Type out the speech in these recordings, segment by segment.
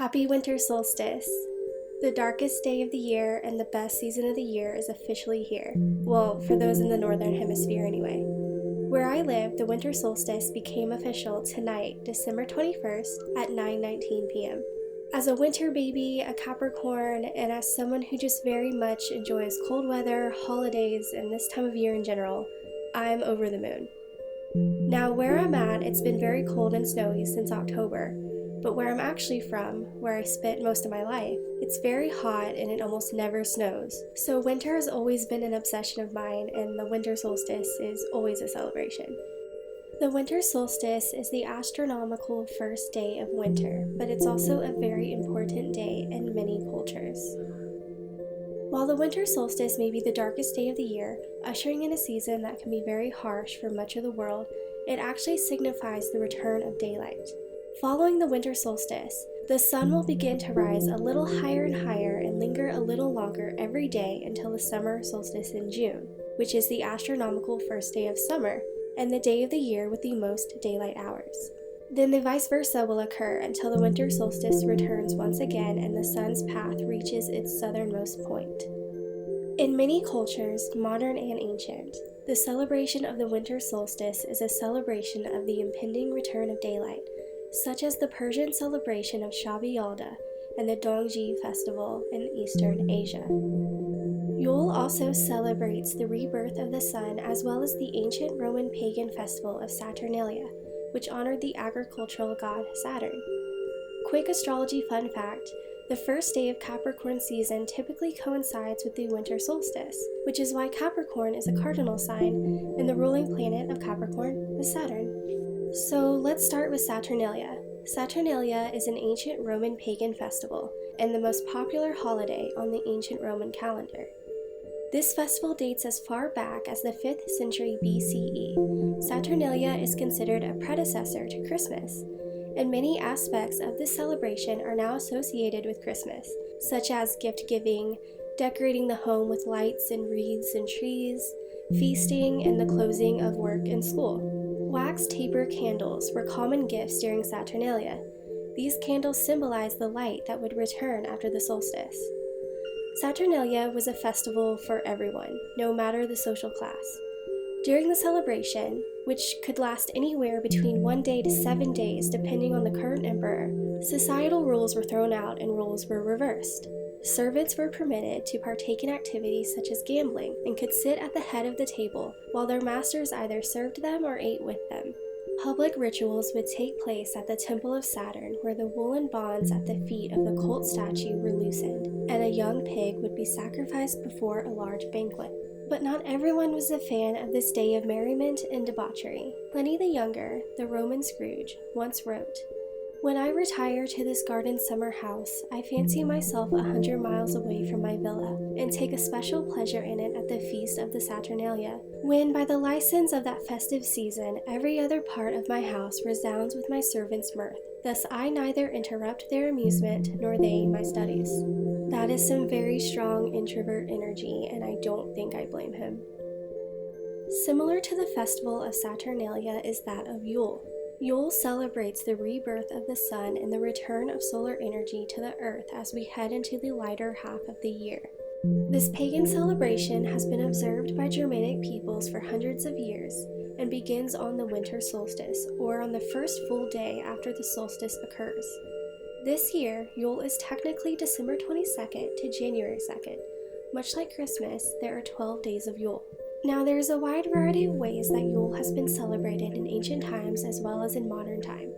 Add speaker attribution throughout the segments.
Speaker 1: Happy winter solstice! The darkest day of the year and the best season of the year is officially here. Well, for those in the northern hemisphere anyway. Where I live, the winter solstice became official tonight, December 21st at 9:19 p.m. As a winter baby, a Capricorn, and as someone who just very much enjoys cold weather, holidays, and this time of year in general, I'm over the moon. Now, where I'm at, it's been very cold and snowy since October, but where I'm actually from, where I spent most of my life, it's very hot and it almost never snows. So winter has always been an obsession of mine, and the winter solstice is always a celebration. The winter solstice is the astronomical first day of winter, but it's also a very important day in many cultures. While the winter solstice may be the darkest day of the year, ushering in a season that can be very harsh for much of the world, it actually signifies the return of daylight. Following the winter solstice, the sun will begin to rise a little higher and higher and linger a little longer every day until the summer solstice in June, which is the astronomical first day of summer and the day of the year with the most daylight hours. Then the vice versa will occur until the winter solstice returns once again and the sun's path reaches its southernmost point. In many cultures, modern and ancient, the celebration of the winter solstice is a celebration of the impending return of daylight, such as the Persian celebration of Shab-i Yalda and the Dongji festival in Eastern Asia. Yule also celebrates the rebirth of the sun as well as the ancient Roman pagan festival of Saturnalia, which honored the agricultural god Saturn. Quick astrology fun fact, the first day of Capricorn season typically coincides with the winter solstice, which is why Capricorn is a cardinal sign and the ruling planet of Capricorn is Saturn. So let's start with Saturnalia. Saturnalia is an ancient Roman pagan festival and the most popular holiday on the ancient Roman calendar. This festival dates as far back as the 5th century BCE. Saturnalia is considered a predecessor to Christmas, and many aspects of this celebration are now associated with Christmas, such as gift giving, decorating the home with lights and wreaths and trees, feasting, and the closing of work and school. Wax taper candles were common gifts during Saturnalia. These candles symbolize the light that would return after the solstice. Saturnalia was a festival for everyone, no matter the social class. During the celebration, which could last anywhere between 1 day to 7 days depending on the current emperor, societal rules were thrown out and roles were reversed. Servants were permitted to partake in activities such as gambling and could sit at the head of the table while their masters either served them or ate with them. Public rituals would take place at the Temple of Saturn, where the woolen bonds at the feet of the cult statue were loosened, and a young pig would be sacrificed before a large banquet. But not everyone was a fan of this day of merriment and debauchery. Pliny the Younger, the Roman Scrooge, once wrote, "When I retire to this garden summer house, I fancy myself 100 miles away from my villa, and take a special pleasure in it at the feast of the Saturnalia, when by the license of that festive season, every other part of my house resounds with my servants' mirth. Thus I neither interrupt their amusement, nor they my studies." That is some very strong introvert energy, and I don't think I blame him. Similar to the festival of Saturnalia is that of Yule. Yule celebrates the rebirth of the sun and the return of solar energy to the earth as we head into the lighter half of the year. This pagan celebration has been observed by Germanic peoples for hundreds of years and begins on the winter solstice, or on the first full day after the solstice occurs. This year, Yule is technically December 22nd to January 2nd. Much like Christmas, there are 12 days of Yule. Now, there is a wide variety of ways that Yule has been celebrated in ancient times as well as in modern time.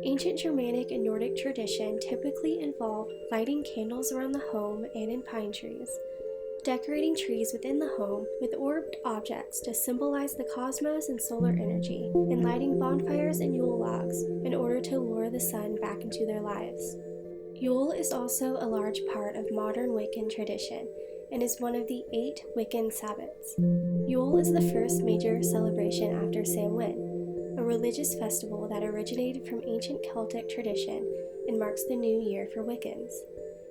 Speaker 1: Ancient Germanic and Nordic tradition typically involve lighting candles around the home and in pine trees, decorating trees within the home with orbed objects to symbolize the cosmos and solar energy, and lighting bonfires and Yule logs in order to lure the sun back into their lives. Yule is also a large part of modern Wiccan tradition, and is one of the 8 Wiccan Sabbats. Yule is the first major celebration after Samhain, a religious festival that originated from ancient Celtic tradition and marks the new year for Wiccans.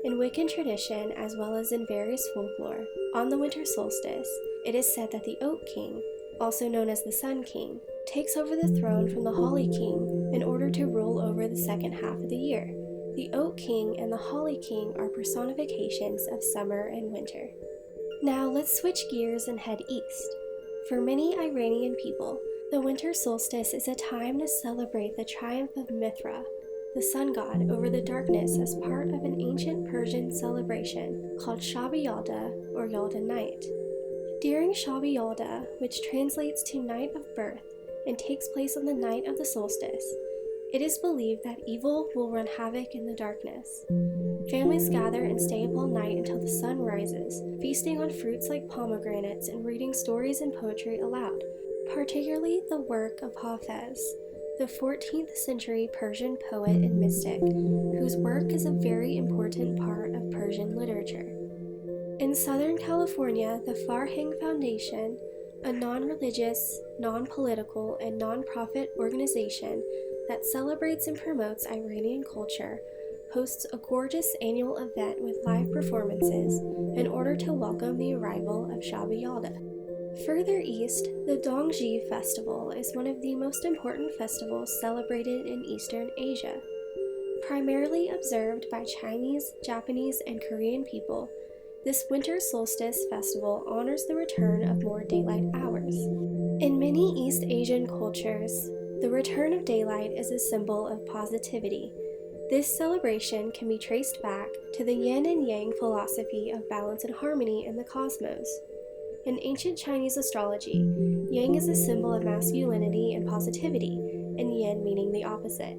Speaker 1: In Wiccan tradition, as well as in various folklore, on the winter solstice, it is said that the Oak King, also known as the Sun King, takes over the throne from the Holly King in order to rule over the second half of the year, The Oak King and the Holly King are personifications of summer and winter. Now let's switch gears and head east. For many Iranian people, the winter solstice is a time to celebrate the triumph of Mithra, the sun god, over the darkness as part of an ancient Persian celebration called Shab-i Yalda or Yalda Night. During Shab-i Yalda, which translates to Night of Birth and takes place on the night of the solstice, it is believed that evil will run havoc in the darkness. Families gather and stay up all night until the sun rises, feasting on fruits like pomegranates and reading stories and poetry aloud, particularly the work of Hafez, the 14th century Persian poet and mystic, whose work is a very important part of Persian literature. In Southern California, the Farhang Foundation, a non-religious, non-political, and non-profit organization that celebrates and promotes Iranian culture, hosts a gorgeous annual event with live performances in order to welcome the arrival of Shab-i Yalda. Further east, the Dongji Festival is one of the most important festivals celebrated in Eastern Asia. Primarily observed by Chinese, Japanese, and Korean people, this winter solstice festival honors the return of more daylight hours. In many East Asian cultures, the return of daylight is a symbol of positivity. This celebration can be traced back to the yin and yang philosophy of balance and harmony in the cosmos. In ancient Chinese astrology, yang is a symbol of masculinity and positivity, and yin meaning the opposite.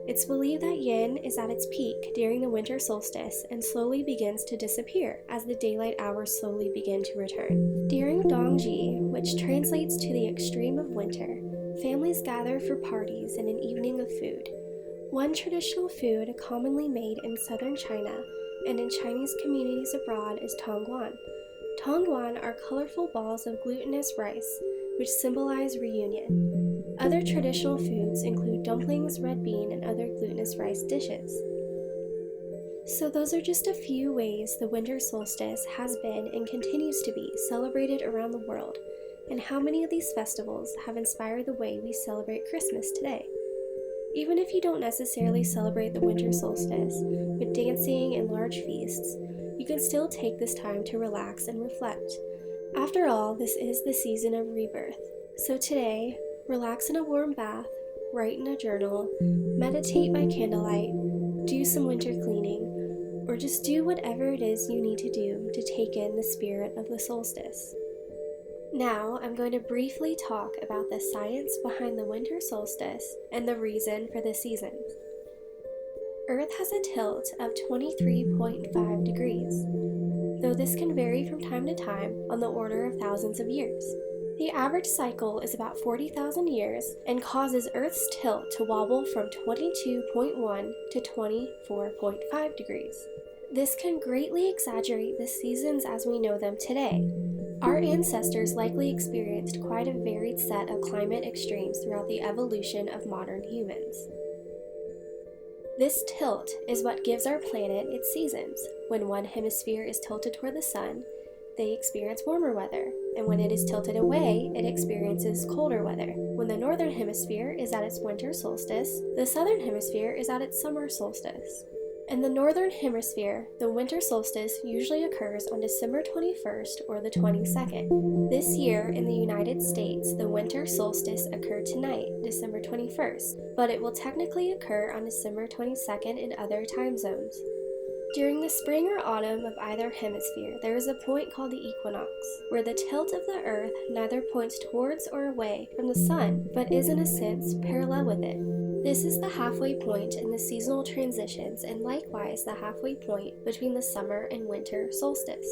Speaker 1: It's believed that yin is at its peak during the winter solstice and slowly begins to disappear as the daylight hours slowly begin to return. During Dongji, which translates to the extreme of winter, families gather for parties and an evening of food. One traditional food commonly made in southern China and in Chinese communities abroad is tongguan. Tongguan are colorful balls of glutinous rice, which symbolize reunion. Other traditional foods include dumplings, red bean, and other glutinous rice dishes. So those are just a few ways the winter solstice has been and continues to be celebrated around the world, and how many of these festivals have inspired the way we celebrate Christmas today. Even if you don't necessarily celebrate the winter solstice with dancing and large feasts, you can still take this time to relax and reflect. After all, this is the season of rebirth. So today, relax in a warm bath, write in a journal, meditate by candlelight, do some winter cleaning, or just do whatever it is you need to do to take in the spirit of the solstice. Now, I'm going to briefly talk about the science behind the winter solstice and the reason for the seasons. Earth has a tilt of 23.5 degrees, though this can vary from time to time on the order of thousands of years. The average cycle is about 40,000 years and causes Earth's tilt to wobble from 22.1 to 24.5 degrees. This can greatly exaggerate the seasons as we know them today. Our ancestors likely experienced quite a varied set of climate extremes throughout the evolution of modern humans. This tilt is what gives our planet its seasons. When one hemisphere is tilted toward the sun, they experience warmer weather, and when it is tilted away, it experiences colder weather. When the northern hemisphere is at its winter solstice, the southern hemisphere is at its summer solstice. In the northern hemisphere, the winter solstice usually occurs on December 21st or the 22nd. This year, in the United States, the winter solstice occurred tonight, December 21st, but it will technically occur on December 22nd in other time zones. During the spring or autumn of either hemisphere, there is a point called the equinox, where the tilt of the Earth neither points towards or away from the sun, but is in a sense parallel with it. This is the halfway point in the seasonal transitions and likewise the halfway point between the summer and winter solstice.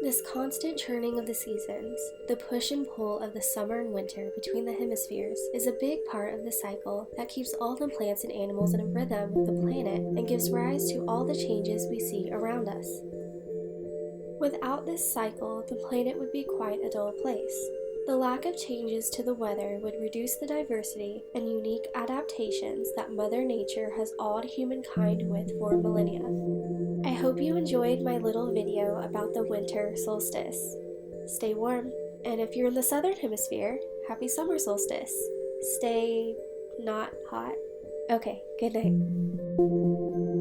Speaker 1: This constant churning of the seasons, the push and pull of the summer and winter between the hemispheres, is a big part of the cycle that keeps all the plants and animals in a rhythm with the planet and gives rise to all the changes we see around us. Without this cycle, the planet would be quite a dull place. The lack of changes to the weather would reduce the diversity and unique adaptations that Mother Nature has awed humankind with for millennia. I hope you enjoyed my little video about the winter solstice. Stay warm, and if you're in the southern hemisphere, happy summer solstice. Stay not hot. Okay, good night.